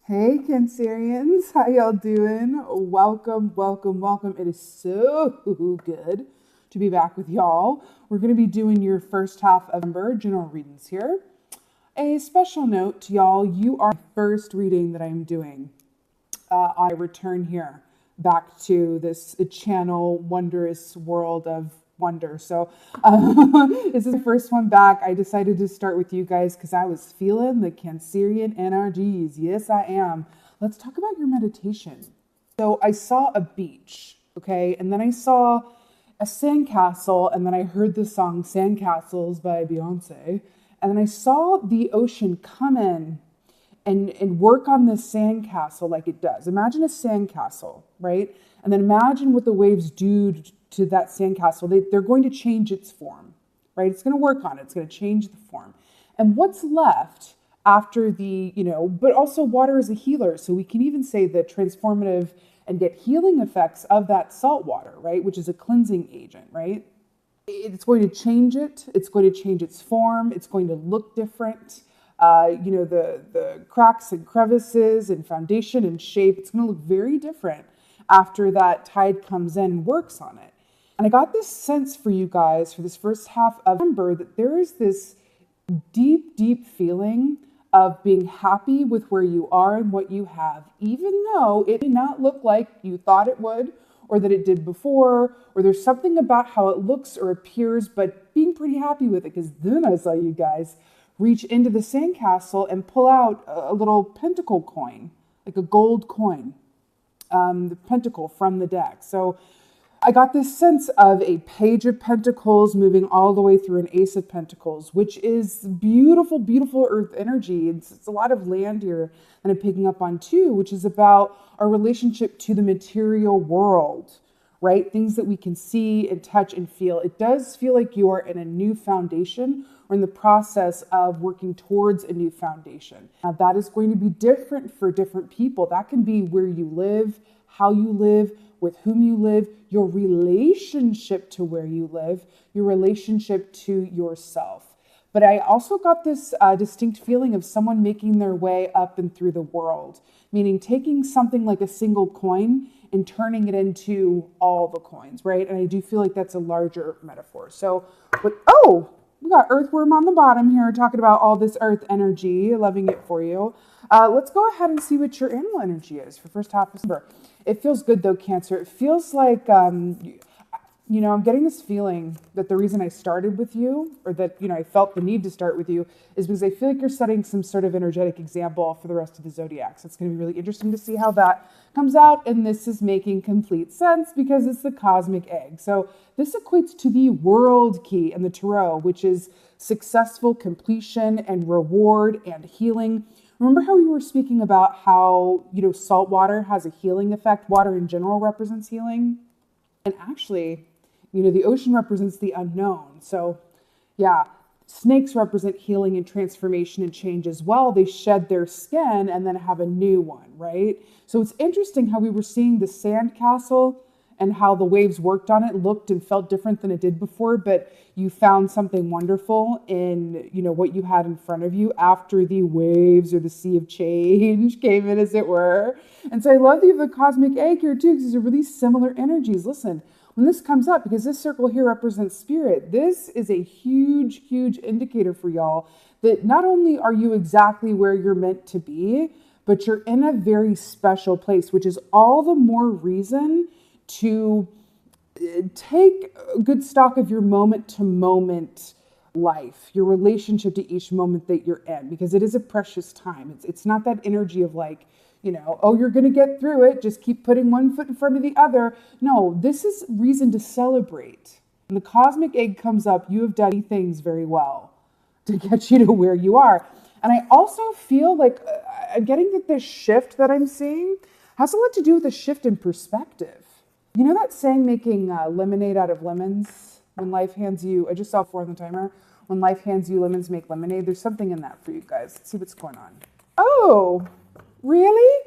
Hey, Cancerians, how y'all doing? Welcome, welcome, welcome. It is so good to be back with y'all. We're going to be doing your first half of November general readings here. A special note, y'all, you are the first reading that I'm doing on my return here back to this channel wondrous world of wonder. So this is the first one back. I decided to start with you guys because I was feeling the Cancerian energies. Yes, I am. Let's talk about your meditation. So I saw a beach, okay, and then I saw a sandcastle, and then I heard the song Sandcastles by Beyonce, and then I saw the ocean come in and work on this sandcastle like it does. Imagine a sandcastle, right? And then imagine what the waves do to that sandcastle. They're going to change its form, right? It's going to work on it. It's going to change the form. And what's left after but also water is a healer. So we can even say the transformative and get healing effects of that salt water, right? Which is a cleansing agent, right? It's going to change it. It's going to change its form. It's going to look different. The cracks and crevices and foundation and shape, it's going to look very different after that tide comes in and works on it. And I got this sense for you guys for this first half of November that there is this deep, deep feeling of being happy with where you are and what you have, even though it may not look like you thought it would or that it did before, or there's something about how it looks or appears, but being pretty happy with it, because then I saw you guys reach into the sandcastle and pull out a little pentacle coin, like a gold coin, the pentacle from the deck. So I got this sense of a page of pentacles moving all the way through an ace of pentacles, which is beautiful, beautiful earth energy. It's a lot of land here that I'm picking up on too, which is about our relationship to the material world, right? Things that we can see and touch and feel. It does feel like you are in a new foundation or in the process of working towards a new foundation. Now, that is going to be different for different people. That can be where you live, how you live, with whom you live, your relationship to where you live, your relationship to yourself. But I also got this distinct feeling of someone making their way up and through the world, meaning taking something like a single coin and turning it into all the coins, right? And I do feel like that's a larger metaphor. So, we got earthworm on the bottom here talking about all this earth energy, loving it for you. Let's go ahead and see what your animal energy is for first half of December. It feels good though, Cancer. It feels like, I'm getting this feeling that the reason I started with you, or that, I felt the need to start with you, is because I feel like you're setting some sort of energetic example for the rest of the zodiac. So it's going to be really interesting to see how that comes out. And this is making complete sense because it's the cosmic egg. So this equates to the world key in the tarot, which is successful completion and reward and healing. Remember how we were speaking about how, salt water has a healing effect? Water in general represents healing. And actually, the ocean represents the unknown. So, yeah, snakes represent healing and transformation and change as well. They shed their skin and then have a new one, right? So it's interesting how we were seeing the sandcastle and how the waves worked on it, looked and felt different than it did before, but you found something wonderful in, what you had in front of you after the waves or the sea of change came in, as it were. And so I love the cosmic egg here too, because these are really similar energies. Listen, when this comes up, because this circle here represents spirit, this is a huge, huge indicator for y'all that not only are you exactly where you're meant to be, but you're in a very special place, which is all the more reason to take good stock of your moment to moment life, your relationship to each moment that you're in, because it is a precious time. It's not that energy of like, you're going to get through it. Just keep putting one foot in front of the other. No, this is reason to celebrate. When the cosmic egg comes up, you have done things very well to get you to where you are. And I also feel like I'm getting that this shift that I'm seeing has a lot to do with a shift in perspective. You know that saying, making lemonade out of lemons? When life hands you, I just saw 4 on the timer. When life hands you lemons, make lemonade. There's something in that for you guys. Let's see what's going on. Oh, really?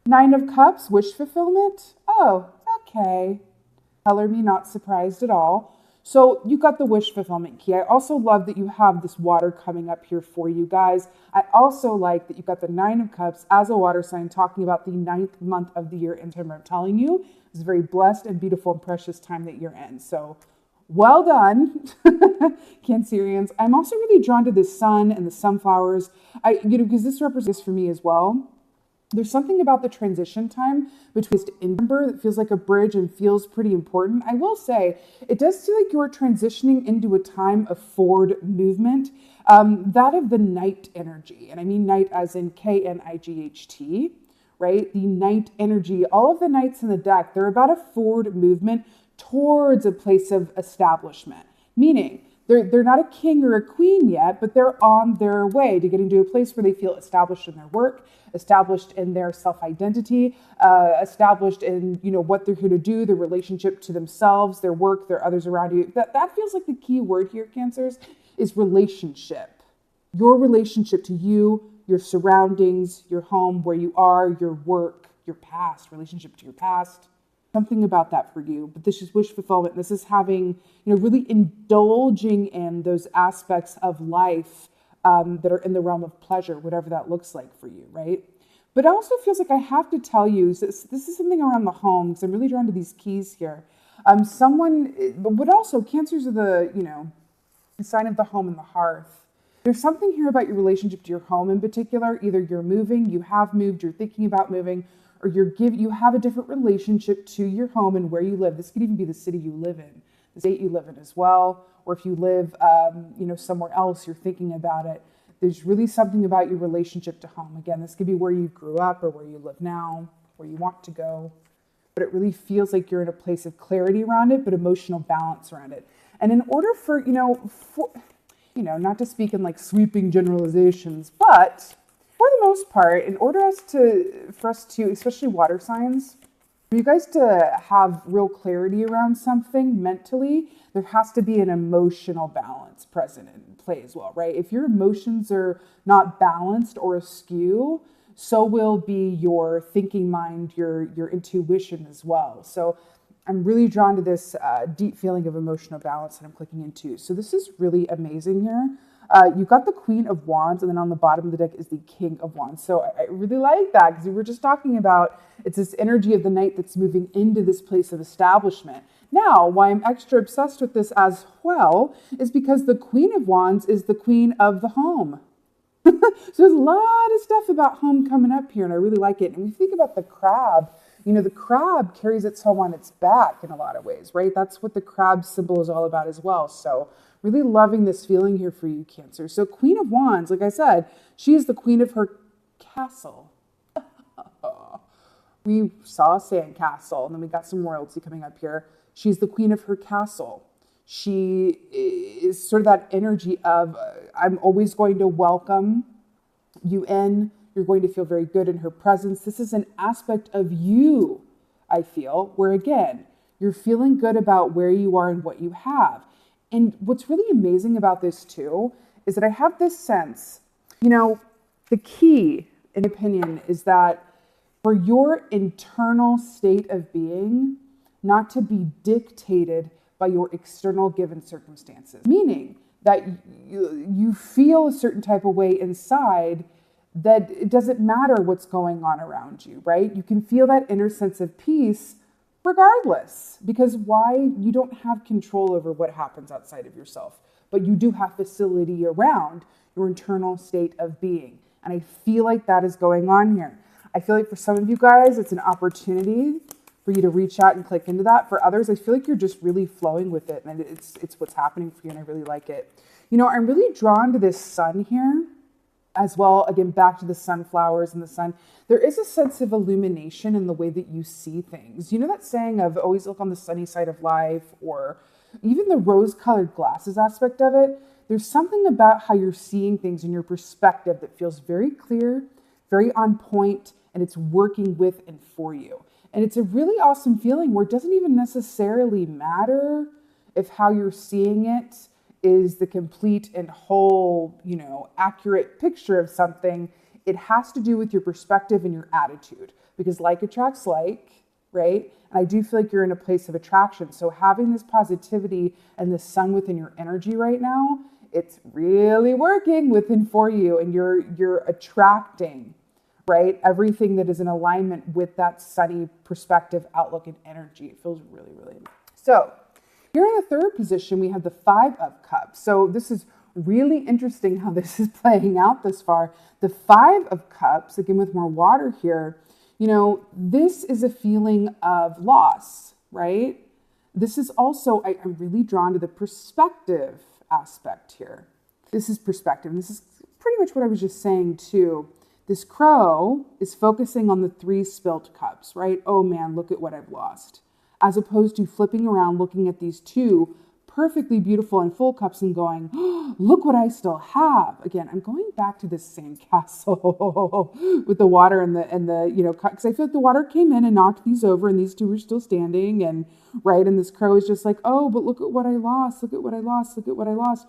9 of Cups, wish fulfillment? Oh, okay. Color me not surprised at all. So you got the wish fulfillment key. I also love that you have this water coming up here for you guys. I also like that you got the 9 of Cups as a water sign, talking about the 9th month of the year. And I'm telling you, it's a very blessed and beautiful and precious time that you're in. So well done, Cancerians. I'm also really drawn to the sun and the sunflowers. Because this represents for me as well. There's something about the transition time between November that feels like a bridge and feels pretty important. I will say, it does feel like you're transitioning into a time of forward movement, that of the night energy. And I mean night as in Knight, right? The night energy, all of the knights in the deck, they're about a forward movement towards a place of establishment, meaning they're not a king or a queen yet, but they're on their way to getting to a place where they feel established in their work, established in their self-identity, established in, what they're here to do, their relationship to themselves, their work, their others around you. That feels like the key word here, Cancers, is relationship. Your relationship to you, your surroundings, your home, where you are, your work, your past, relationship to your past. Something about that for you, but this is wish fulfillment. This is having, really indulging in those aspects of life that are in the realm of pleasure, whatever that looks like for you, right? But it also feels like I have to tell you, this is something around the home, because I'm really drawn to these keys here. But also Cancers are the sign of the home and the hearth. There's something here about your relationship to your home in particular. Either you're moving, you have moved, you're thinking about moving, or you have a different relationship to your home and where you live. This could even be the city you live in, the state you live in as well. Or if you live, somewhere else, you're thinking about it. There's really something about your relationship to home. Again, this could be where you grew up or where you live now, where you want to go. But it really feels like you're in a place of clarity around it, but emotional balance around it. And in order for, not to speak in like sweeping generalizations, but for the most part, in order for us to, especially water signs, for you guys to have real clarity around something mentally, there has to be an emotional balance present in play as well, right? If your emotions are not balanced or askew, so will be your thinking mind, your intuition as well. So I'm really drawn to this deep feeling of emotional balance that I'm clicking into. So this is really amazing here. You've got the Queen of Wands, and then on the bottom of the deck is the King of Wands. So I really like that, because we were just talking about, it's this energy of the knight that's moving into this place of establishment. Now, why I'm extra obsessed with this as well is because the Queen of Wands is the queen of the home. So there's a lot of stuff about home coming up here, and I really like it. And we think about the crab. The crab carries its home on its back in a lot of ways, right? That's what the crab symbol is all about as well. So really loving this feeling here for you, Cancer. So Queen of Wands, like I said, she is the queen of her castle. We saw a sand castle, and then we got some royalty coming up here. She's the queen of her castle. She is sort of that energy of, I'm always going to welcome you in. You're going to feel very good in her presence. This is an aspect of you, I feel, where again, you're feeling good about where you are and what you have. And what's really amazing about this too, is that I have this sense, the key, in my opinion, is that for your internal state of being, not to be dictated by your external given circumstances. Meaning that you feel a certain type of way inside, that it doesn't matter what's going on around you, right? You can feel that inner sense of peace regardless, because why? You don't have control over what happens outside of yourself, but you do have facility around your internal state of being. And I feel like that is going on here. I feel like for some of you guys, it's an opportunity for you to reach out and click into that. For others, I feel like you're just really flowing with it, and it's what's happening for you, and I really like it. I'm really drawn to this sun here as well. Again, back to the sunflowers and the sun. There is a sense of illumination in the way that you see things. You know that saying of always look on the sunny side of life, or even the rose-colored glasses aspect of it? There's something about how you're seeing things in your perspective that feels very clear, very on point, and it's working with and for you. And it's a really awesome feeling where it doesn't even necessarily matter if how you're seeing it is the complete and whole, accurate picture of something. It has to do with your perspective and your attitude, because like attracts like, right? And I do feel like you're in a place of attraction. So having this positivity and the sun within your energy right now, it's really working within for you, and you're attracting, right? Everything that is in alignment with that sunny perspective, outlook, and energy. It feels really, really nice. So here in the third position, we have the Five of Cups. So this is really interesting how this is playing out this far. The Five of Cups, again with more water here, you know, this is a feeling of loss, right? This is also, I'm really drawn to the perspective aspect here. This is perspective. And this is pretty much what I was just saying too. This crow is focusing on the 3 spilt cups, right? Oh man, look at what I've lost. As opposed to flipping around, looking at these 2 perfectly beautiful and full cups and going, oh, look what I still have. Again, I'm going back to this sandcastle with the water and the you know, because I feel like the water came in and knocked these over and these 2 were still standing, and right, and this crow is just like, oh, but look at what I lost, look at what I lost, look at what I lost.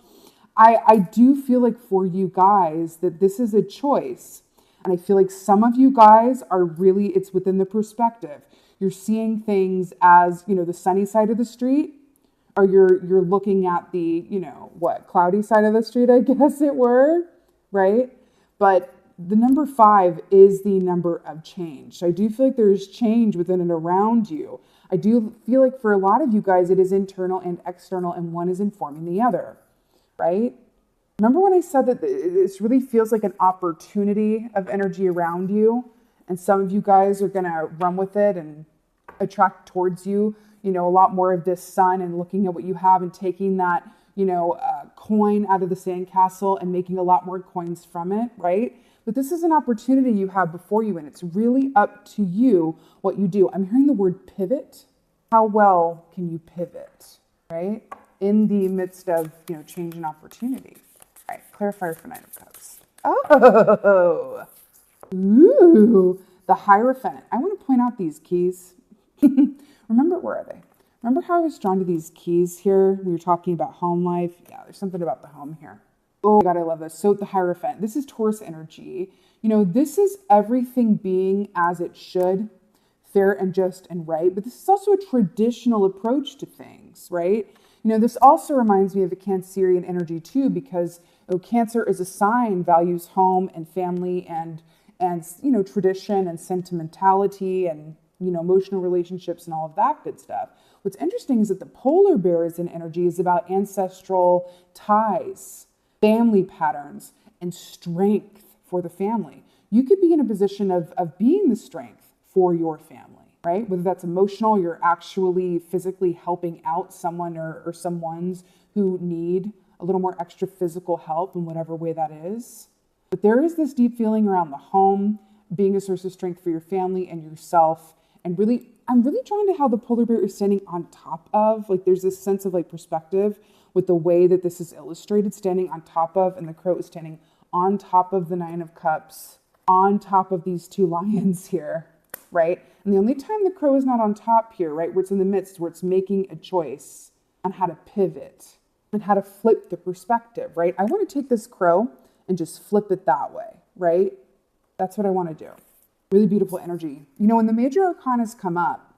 I do feel like for you guys that this is a choice. And I feel like some of you guys are really, it's within the perspective. You're seeing things as, you know, the sunny side of the street, or you're looking at the, you know, what, cloudy side of the street, I guess it were, right? But the number 5 is the number of change. So I do feel like there's change within and around you. I do feel like for a lot of you guys, it is internal and external, and one is informing the other, right? Remember when I said that this really feels like an opportunity of energy around you, and some of you guys are going to run with it and attract towards you, you know, a lot more of this sun and looking at what you have and taking that, you know, coin out of the sandcastle and making a lot more coins from it, right? But this is an opportunity you have before you, and it's really up to you what you do. I'm hearing the word pivot. How well can you pivot, right? In the midst of, you know, change and opportunity. All right, clarifier for 9 of Cups. Oh, ooh, the Hierophant. I want to point out these keys. Remember, where are they? Remember how I was drawn to these keys here? We were talking about home life. Yeah, there's something about the home here. Oh God, I love this. So the Hierophant, this is Taurus energy. You know, this is everything being as it should, fair and just and right. But this is also a traditional approach to things, right? You know, this also reminds me of a Cancerian energy too, because Cancer is a sign, values home and family and you know, tradition and sentimentality and, you know, emotional relationships and all of that good stuff. What's interesting is that the polar bear is in energy is about ancestral ties, family patterns, and strength for the family. You could be in a position of being the strength for your family, right? Whether that's emotional, you're actually physically helping out someone or someone's who need a little more extra physical help in whatever way that is. But there is this deep feeling around the home, being a source of strength for your family and yourself. And really, I'm really drawn to how the polar bear is standing on top of, like there's this sense of like perspective with the way that this is illustrated, standing on top of, and the crow is standing on top of the 9 of Cups, on top of these 2 lions here, right? And the only time the crow is not on top here, right, where it's in the midst, where it's making a choice on how to pivot and how to flip the perspective, right? I want to take this crow and just flip it that way, right? That's what I want to do. Really beautiful energy. You know, when the major arcanas come up,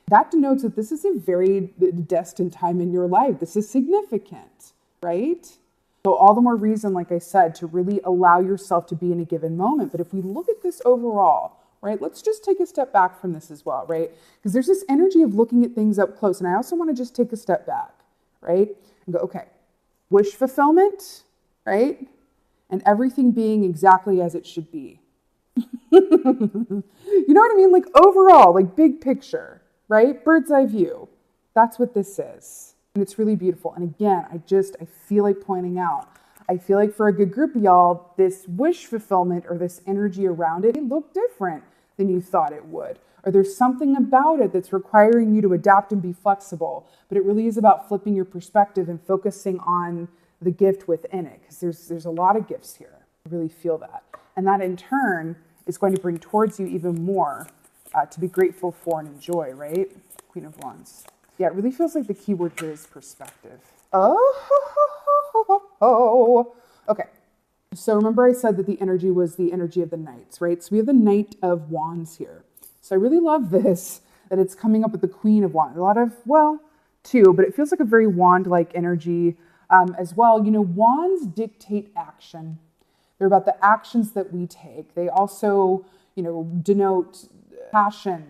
that denotes that this is a very destined time in your life. This is significant, right? So all the more reason, like I said, to really allow yourself to be in a given moment. But if we look at this overall, right, let's just take a step back from this as well, right? Because there's this energy of looking at things up close. And I also want to just take a step back, right? And go, okay, wish fulfillment, right? And everything being exactly as it should be. You know what I mean? Like overall, like big picture, right? Bird's eye view. That's what this is. And it's really beautiful. And again, I feel like pointing out, I feel like for a good group of y'all, this wish fulfillment or this energy around it look different than you thought it would. Or there's something about it that's requiring you to adapt and be flexible. But it really is about flipping your perspective and focusing on the gift within it. Because there's a lot of gifts here. I really feel that. And that in turn is going to bring towards you even more to be grateful for and enjoy, right? Queen of Wands. Yeah, it really feels like the key word here is perspective. Oh, okay. So remember I said that the energy was the energy of the knights, right? So we have the Knight of Wands here. So I really love this. that it's coming up with the Queen of Wands. A lot of, well, two, but it feels like a very wand-like energy as well. You know, wands dictate action. They're about the actions that we take. They also, you know, denote passion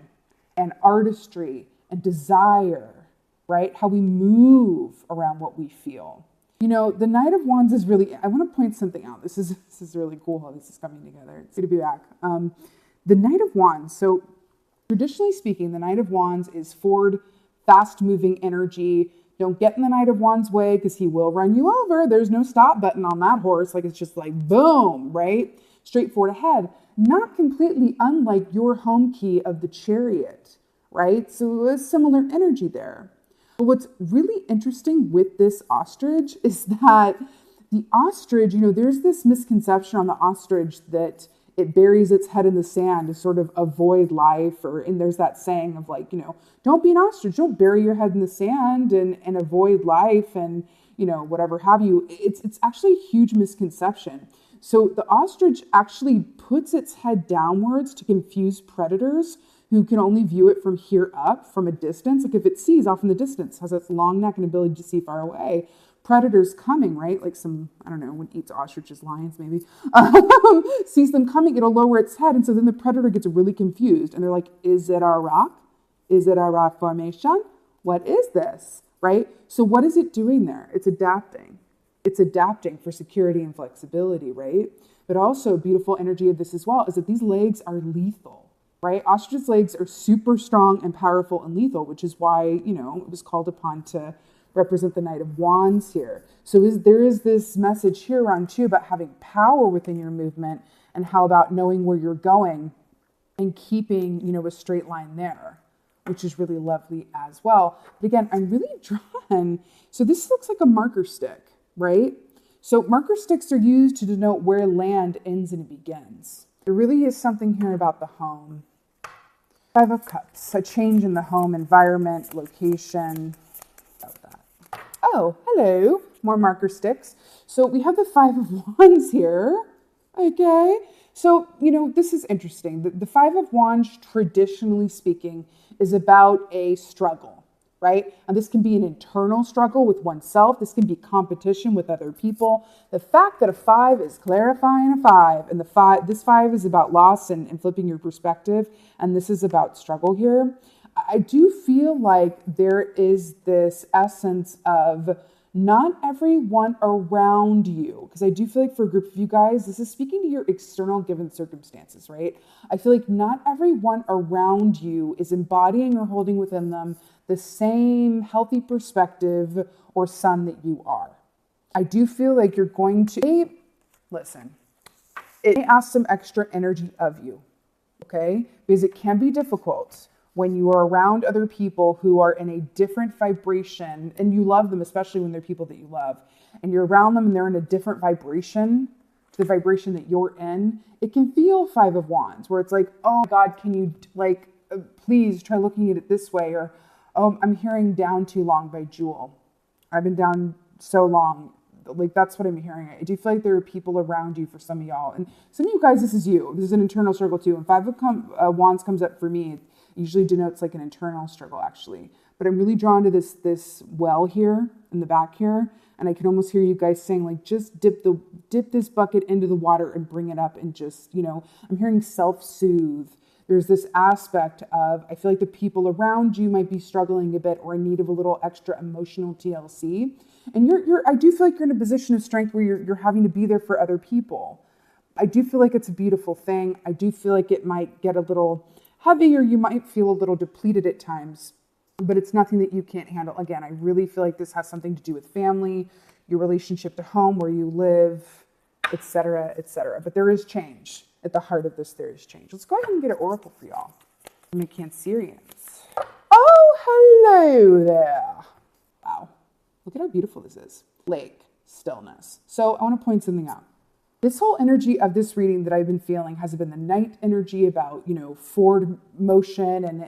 and artistry and desire, right? How we move around what we feel. You know, the Knight of Wands is really, I want to point something out. This is really cool how this is coming together. It's good to be back. The Knight of Wands. So traditionally speaking, the Knight of Wands is forward, fast-moving energy. Don't get in the Knight of Wands' way because he will run you over. There's no stop button on that horse. Like, it's just like, boom, right? Straight forward ahead. Not completely unlike your home key of the Chariot, right? So a similar energy there. But what's really interesting with this ostrich is that the ostrich, you know, there's this misconception on the ostrich that it buries its head in the sand to sort of avoid life. And there's that saying of like, you know, don't be an ostrich, don't bury your head in the sand and avoid life and, you know, whatever have you. It's actually a huge misconception. So the ostrich actually puts its head downwards to confuse predators who can only view it from here up, from a distance. Like if it sees off in the distance, has its long neck and ability to see far away, predators coming, right? Like some, I don't know, what eats ostriches, lions maybe, sees them coming, it'll lower its head. And so then the predator gets really confused. And they're like, is it our rock? Is it our rock formation? What is this, right? So what is it doing there? It's adapting. It's adapting for security and flexibility, right? But also a beautiful energy of this as well is that these legs are lethal. Right? Ostrich's legs are super strong and powerful and lethal, which is why, you know, it was called upon to represent the Knight of Wands here. So there is this message here around too about having power within your movement and how about knowing where you're going and keeping, you know, a straight line there, which is really lovely as well. But again, I'm really drawn. So this looks like a marker stick, right? So marker sticks are used to denote where land ends and begins. There really is something here about the home. Five of Cups, a change in the home environment, location. About that. Oh, hello, more marker sticks. So we have the Five of Wands here. Okay, so, you know, this is interesting. The Five of Wands, traditionally speaking, is about a struggle. Right? And this can be an internal struggle with oneself. This can be competition with other people. The fact that a 5 is clarifying a 5, and this 5 is about loss and flipping your perspective, and this is about struggle here. I do feel like there is this essence of not everyone around you, because I do feel like for a group of you guys, this is speaking to your external given circumstances, right? I feel like not everyone around you is embodying or holding within them the same healthy perspective or sun that you are. I do feel like you're going to, listen, it may ask some extra energy of you, okay? Because it can be difficult when you are around other people who are in a different vibration and you love them, especially when they're people that you love, and you're around them and they're in a different vibration to the vibration that you're in, it can feel Five of Wands where it's like, oh God, can you like, please try looking at it this way, or, oh, I'm hearing Down Too Long by Jewel. I've been down so long. Like, that's what I'm hearing. I do feel like there are people around you for some of y'all. And some of you guys, this is you. This is an internal struggle too. And Five of Wands comes up for me. It usually denotes like an internal struggle actually. But I'm really drawn to this well here in the back here. And I can almost hear you guys saying like, just dip this bucket into the water and bring it up and just, you know, I'm hearing self-soothe. There's this aspect of, I feel like the people around you might be struggling a bit or in need of a little extra emotional TLC. And I do feel like you're in a position of strength where you're having to be there for other people. I do feel like it's a beautiful thing. I do feel like it might get a little heavy or you might feel a little depleted at times, but it's nothing that you can't handle. Again, I really feel like this has something to do with family, your relationship to home, where you live, etc., etc. But there is change. At the heart of this, there is change. Let's go ahead and get an oracle for y'all. My Cancerians. Oh, hello there. Wow. Look at how beautiful this is. Lake, stillness. So I want to point something out. This whole energy of this reading that I've been feeling has been the night energy about, you know, forward motion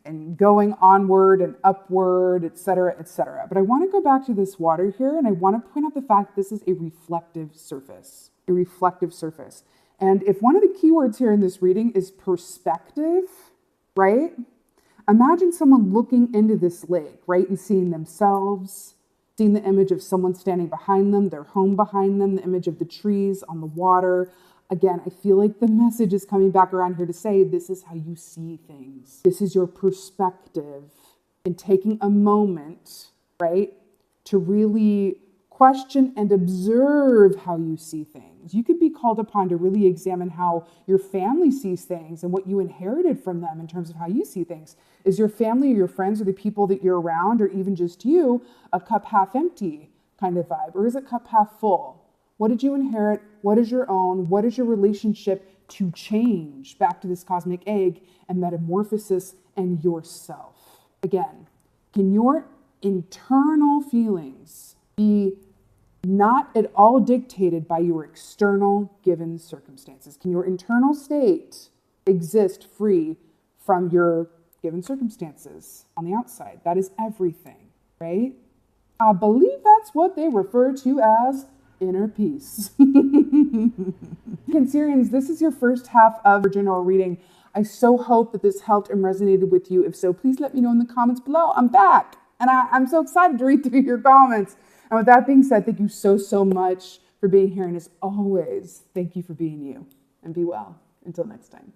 and going onward and upward, etc., etc. But I want to go back to this water here, and I want to point out the fact that this is a reflective surface. A reflective surface. And if one of the keywords here in this reading is perspective, right? Imagine someone looking into this lake, right? And seeing themselves, seeing the image of someone standing behind them, their home behind them, the image of the trees on the water. Again, I feel like the message is coming back around here to say, this is how you see things. This is your perspective. And taking a moment, right, to really question and observe how you see things. You could be called upon to really examine how your family sees things and what you inherited from them in terms of how you see things. Is your family or your friends or the people that you're around, or even just you, a cup half empty kind of vibe? Or is it cup half full? What did you inherit? What is your own? What is your relationship to change? Back to this cosmic egg and metamorphosis and yourself. Again, can your internal feelings be not at all dictated by your external given circumstances? Can your internal state exist free from your given circumstances on the outside? That is everything, right? I believe that's what they refer to as inner peace. Cancerians, this is your first half of your general reading. I so hope that this helped and resonated with you. If so, please let me know in the comments below. I'm back, and I'm so excited to read through your comments. And with that being said, thank you so much for being here. And as always, thank you for being you. And be well. Until next time.